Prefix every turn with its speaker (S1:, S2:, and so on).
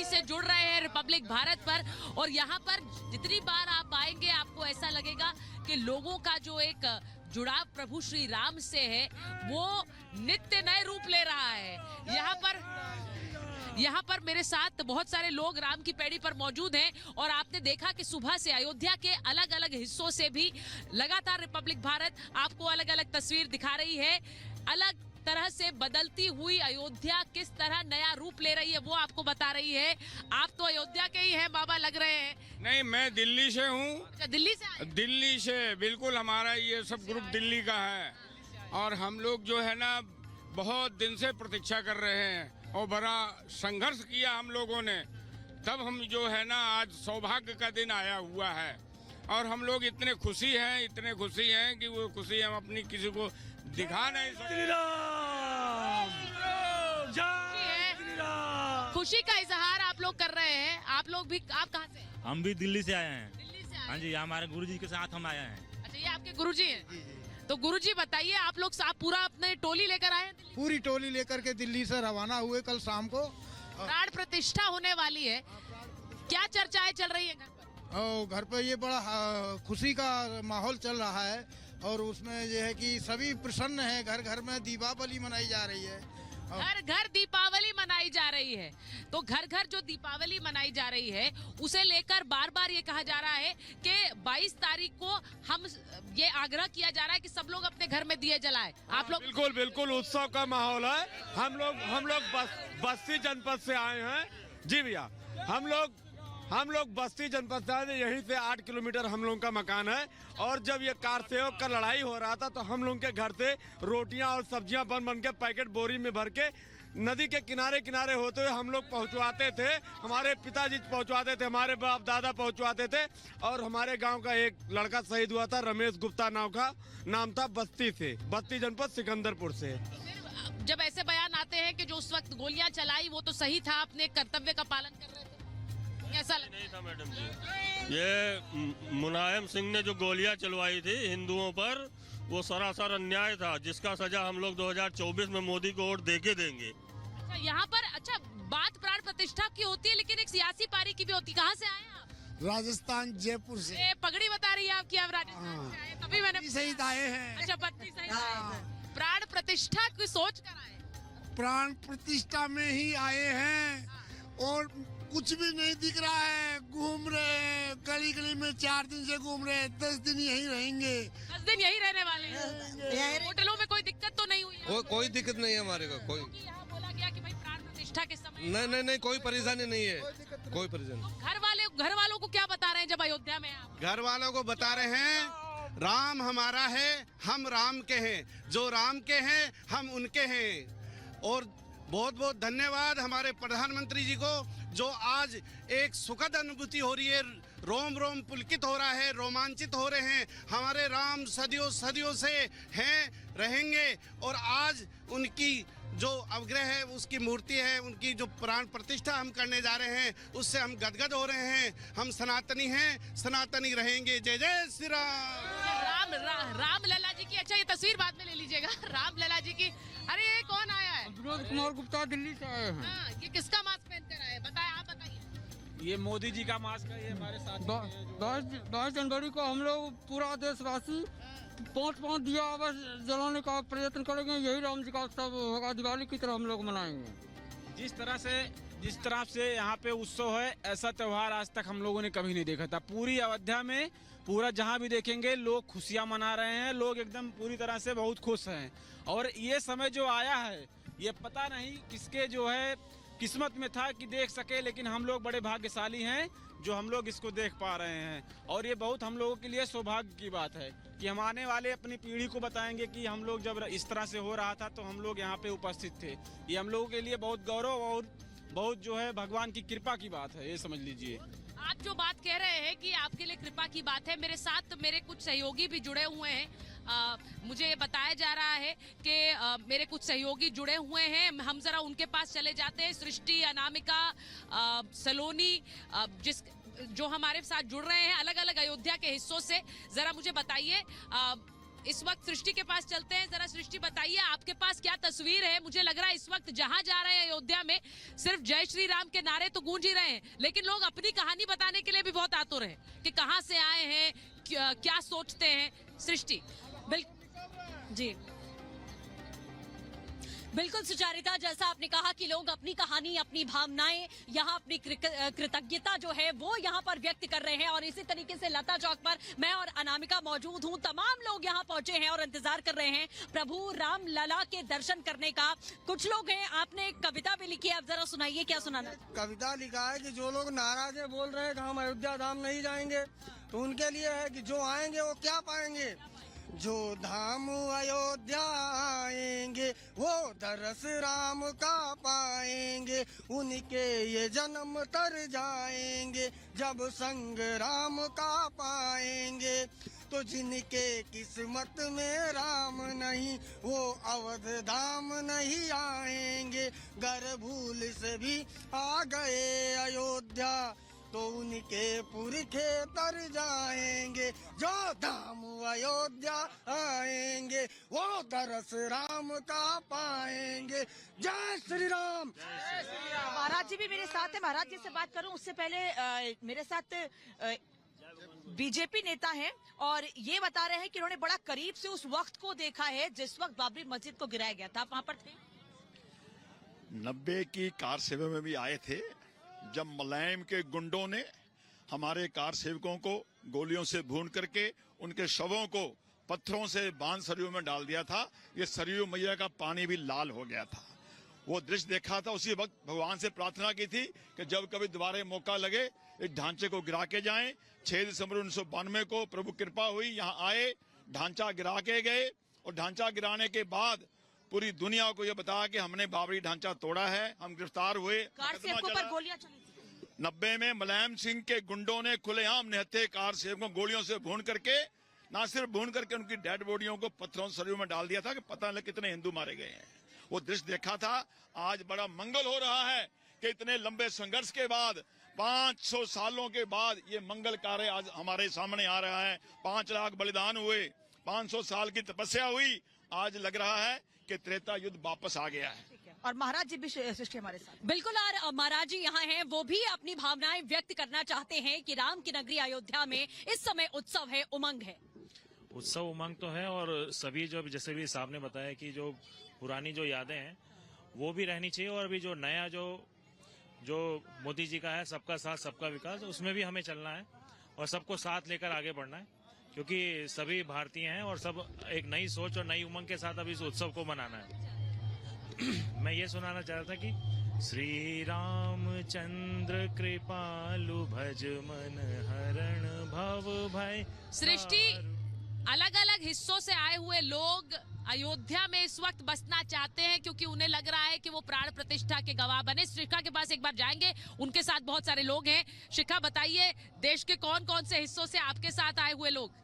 S1: दिल्ली से जुड़ रहे हैं रिपब्लिक भारत पर, और यहाँ पर जितनी बार आप आएंगे आपको ऐसा लगेगा कि लोगों का जो एक जुड़ाव प्रभु श्री राम से है वो नित्य नए रूप ले रहा है। यहाँ पर मेरे साथ बहुत सारे लोग राम की पैड़ी पर मौजूद हैं, और आपने देखा कि सुबह से अयोध्या के अलग अलग हिस्सों से भी लगातार रिपब्लिक भारत आपको अलग अलग तस्वीर दिखा रही है। अलग तरह से बदलती हुई अयोध्या किस तरह नया रूप ले रही है वो आपको बता रही है। आप तो अयोध्या के ही हैं बाबा, लग रहे हैं।
S2: नहीं, मैं दिल्ली से हूँ।
S1: अच्छा, दिल्ली से आए?
S2: दिल्ली से, बिल्कुल। हमारा ये सब ग्रुप दिल्ली का है, और हम लोग जो है ना बहुत दिन से प्रतीक्षा कर रहे हैं और बड़ा संघर्ष किया हम लोगों ने, तब हम जो है ना आज सौभाग्य का दिन आया हुआ है। और हम लोग इतने खुशी हैं कि वो खुशी हम अपनी किसी को दिखा नहीं सकते।
S1: खुशी का इजहार आप लोग कर रहे हैं। आप लोग भी, आप कहाँ से?
S3: हम भी दिल्ली से आए हैं।
S1: दिल्ली से आए?
S3: हाँ जी, हमारे गुरुजी के साथ हम आए हैं।
S1: अच्छा, ये आपके गुरुजी हैं? तो गुरुजी बताइए, आप लोग पूरा अपने टोली लेकर आए हैं?
S4: पूरी टोली लेकर के दिल्ली से रवाना हुए कल शाम को।
S1: प्राण प्रतिष्ठा होने वाली है, क्या चर्चाएं चल रही है घर पर?
S4: और घर पे ये बड़ा खुशी का माहौल चल रहा है, और उसमें यह है कि सभी प्रसन्न है। घर घर में दीपावली मनाई जा रही है।
S1: घर घर दीपावली मनाई जा रही है। तो घर घर जो दीपावली मनाई जा रही है उसे लेकर बार बार ये कहा जा रहा है कि 22 तारीख को हम ये आग्रह किया जा रहा है कि सब लोग अपने घर में दिए जलाएं। आप लोग?
S5: बिल्कुल बिल्कुल, उत्सव का माहौल है। हम लोग बस्ती जनपद से आए हैं। जी भैया, हम लोग बस्ती जनपद से आए, यहीं से 8 किलोमीटर हम लोग का मकान है। और जब ये कार सेवक का लड़ाई हो रहा था तो हम लोग के घर से रोटियां और सब्जियां बन के पैकेट बोरी में भर के नदी के किनारे होते हुए हम लोग पहुंचवाते थे। हमारे पिताजी पहुंचवाते थे, हमारे बाप दादा पहुंचवाते थे। और हमारे गांव का एक लड़का शहीद हुआ था, रमेश गुप्ता नाम था, बस्ती जनपद सिकंदरपुर से।
S1: जब ऐसे बयान आते हैं कि जो उस वक्त गोलियां चलाई वो तो सही था, अपने कर्तव्य का पालन कर रहे थे, कैसा लगा?
S6: नहीं था मैडम जी, ये मुलायम सिंह ने जो गोलियां चलवाई थी हिंदुओं पर, वो सरासर अन्याय था, जिसका सजा हम लोग 2024 में मोदी को वोट देके देंगे।
S1: अच्छा, यहाँ पर बात प्राण प्रतिष्ठा की होती है, लेकिन एक सियासी पारी की भी होती है। कहाँ से आए आप?
S4: राजस्थान, जयपुर से।
S1: पगड़ी बता रही है आपकी, आप राजस्थान से आए, तभी मैंने
S4: सहित आए हैं।
S1: अच्छा, पत्नी सहित आए हैं। प्राण प्रतिष्ठा की सोच कर आए?
S4: प्राण प्रतिष्ठा में ही आए हैं, और कुछ भी नहीं दिख रहा है। घूम रहे हैं गली गली में, 4 दिन से घूम रहे हैं। 10 दिन यहीं रहेंगे।
S1: 10 दिन यहीं रहने वाले हैं? होटलों में कोई दिक्कत तो नहीं हुई?
S7: कोई दिक्कत नहीं है हमारे को। कोई
S1: यहाँ बोला गया कि भाई प्राण प्रतिष्ठा के समय
S7: नहीं, कोई परेशानी नहीं है, कोई परेशानी।
S1: घर वालों को क्या बता रहे हैं जब अयोध्या में आप?
S7: घर वालों को बता रहे हैं, राम हमारा है, हम राम के हैं, जो राम के हैं हम उनके हैं। और बहुत बहुत धन्यवाद हमारे प्रधानमंत्री जी को, जो आज एक सुखद अनुभूति हो रही है। रोम रोम पुलकित हो रहा है, रोमांचित हो रहे हैं। हमारे राम सदियों से हैं, रहेंगे। और आज उनकी जो अवग्रह है, उसकी मूर्ति है, उनकी जो प्राण प्रतिष्ठा हम करने जा रहे हैं, उससे हम गदगद हो रहे हैं। हम सनातनी हैं, सनातनी रहेंगे। जय जय श्री राम।
S1: राम लला जी की, अच्छा ये तस्वीर बाद में ले लीजिएगा। राम लला जी की। अरे ये कौन आया है?
S4: विनोद कुमार गुप्ता दिल्ली से आए हैं।
S1: हाँ, ये किसका मास्क पहन कर आए हैं? आप बताइए।
S5: ये मोदी जी का मास्क है, ये हमारे साथ।
S4: 10 जनवरी को हम लोग पूरा देशवासी 5 दिया बस जलाने का प्रयत्न करेंगे। यही राम जी का उत्सव होगा, दिवाली की तरह हम लोग मनाएंगे।
S5: जिस तरह से यहाँ पे उत्सव है, ऐसा त्योहार आज तक हम लोगों ने कभी नहीं देखा था। पूरी अयोध्या में पूरा जहाँ भी देखेंगे लोग खुशियाँ मना रहे हैं, लोग एकदम पूरी तरह से बहुत खुश हैं। और ये समय जो आया है, ये पता नहीं किसके जो है किस्मत में था कि देख सके, लेकिन हम लोग बड़े भाग्यशाली हैं जो हम लोग इसको देख पा रहे हैं। और ये बहुत हम लोगों के लिए सौभाग्य की बात है कि हम आने वाले अपनी पीढ़ी को बताएंगे कि हम लोग जब इस तरह से हो रहा था तो हम लोग यहाँ पे उपस्थित थे। ये हम लोगों के लिए बहुत गौरव और बहुत जो है भगवान की कृपा की बात है, ये समझ लीजिए।
S1: आप जो बात कह रहे हैं कि आपके लिए कृपा की बात है, मेरे साथ मेरे कुछ सहयोगी भी जुड़े हुए हैं। मुझे ये बताया जा रहा है कि मेरे कुछ सहयोगी जुड़े हुए हैं, हम जरा उनके पास चले जाते हैं। सृष्टि, अनामिका, सलोनी, जो हमारे साथ जुड़ रहे हैं अलग अलग अयोध्या के हिस्सों से। जरा मुझे बताइए, इस वक्त सृष्टि के पास चलते हैं। जरा सृष्टि बताइए, आपके पास क्या तस्वीर है? मुझे लग रहा है इस वक्त जहां जा रहे हैं अयोध्या में, सिर्फ जय श्री राम के नारे तो गूंज ही रहे हैं, लेकिन लोग अपनी कहानी बताने के लिए भी बहुत आतुर हैं कि कहां से आए हैं, क्या सोचते हैं। सृष्टि।
S8: जी बिल्कुल सुचारिता, जैसा आपने कहा कि लोग अपनी कहानी, अपनी भावनाएं, यहाँ अपनी कृतज्ञता जो है वो यहाँ पर व्यक्त कर रहे हैं। और इसी तरीके से लता चौक पर मैं और अनामिका मौजूद हूँ। तमाम लोग यहाँ पहुंचे हैं और इंतजार कर रहे हैं प्रभु राम लला के दर्शन करने का। कुछ लोग हैं, आपने एक कविता भी लिखी है, आप जरा सुनाइए, क्या सुनाना?
S4: कविता लिखा है कि जो लोग नाराज है, बोल रहे हैं कि हम अयोध्या धाम नहीं जाएंगे, तो उनके लिए है कि जो आएंगे वो क्या पाएंगे। जो धाम अयोध्या आएंगे वो दरस राम का पाएंगे, उनके ये जन्म तर जाएंगे जब संग राम का पाएंगे। तो जिनके किस्मत में राम नहीं वो अवध धाम नहीं आएंगे। गर भूल से भी आ गए अयोध्या तो उनके पुरखे तर जाएंगे। जो धाम अयोध्या आएंगे वो दरस राम का पाएंगे। जय श्री राम।
S8: महाराज जी भी मेरे साथ है। महाराज जी से बात करूं उससे पहले मेरे साथ बीजेपी नेता हैं और ये बता रहे हैं कि उन्होंने बड़ा करीब से उस वक्त को देखा है जिस वक्त बाबरी मस्जिद को गिराया गया था। आप वहाँ पर थे?
S9: 90 की कार सेवा में भी आए थे, जब मुलायम के गुंडों ने हमारे कार सेवकों को गोलियों से भून करके उनके शवों को पत्थरों से बांध सरयू में डाल दिया था। ये सरयू मैया का पानी भी लाल हो गया था। वो दृश्य देखा था, उसी वक्त भगवान से प्रार्थना की थी कि जब कभी दोबारा मौका लगे इस ढांचे को गिरा के जाएं। 6 दिसंबर 1992 को प्रभु कृपा हुई, यहाँ आए, ढांचा गिरा के गए और ढांचा गिराने के बाद पूरी दुनिया को ये बताया कि हमने बाबरी ढांचा तोड़ा है। हम गिरफ्तार हुए।
S8: कार सेवकों पर गोलियां चली थी।
S9: 90 में मुलायम सिंह के गुंडों ने खुलेआम निहत्थे कार सेवकों को गोलियों से भून करके, ना सिर्फ भून करके उनकी डेड बॉडियों को पत्थरों सरयू में डाल दिया था कि पता नहीं कितने हिंदू मारे गए हैं। वो दृश्य देखा था। आज बड़ा मंगल हो रहा है कि इतने लंबे संघर्ष के बाद 500 सालों के बाद ये मंगल कार्य आज हमारे सामने आ रहा है। 5 लाख बलिदान हुए, 500 साल की तपस्या हुई, आज लग रहा है कि त्रेता युद्ध वापस आ गया है।
S8: और महाराज जी भी सृष्टि हमारे साथ। बिल्कुल, और महाराज जी यहाँ हैं, वो भी अपनी भावनाएं व्यक्त करना चाहते हैं कि राम की नगरी अयोध्या में इस समय उत्सव है, उमंग है।
S3: उत्सव उमंग तो है और सभी जो जैसे भी साहब ने बताया कि जो पुरानी जो यादें हैं वो भी रहनी चाहिए और अभी जो नया जो मोदी जी का है सबका साथ सबका विकास, उसमें भी हमें चलना है और सबको साथ लेकर आगे बढ़ना है, क्योंकि सभी भारतीय हैं और सब एक नई सोच और नई उमंग के साथ अभी इस उत्सव को मनाना है। मैं ये सुनाना चाह रहा था कि श्री रामचंद्र कृपालु भज मन हरण भव भय।
S1: सृष्टि, अलग अलग हिस्सों से आए हुए लोग अयोध्या में इस वक्त बसना चाहते हैं क्योंकि उन्हें लग रहा है कि वो प्राण प्रतिष्ठा के गवाह बने। शिखा के पास एक बार जाएंगे, उनके साथ बहुत सारे लोग हैं। शिखा, बताइए, देश के कौन कौन से हिस्सों से आपके साथ आए हुए लोग?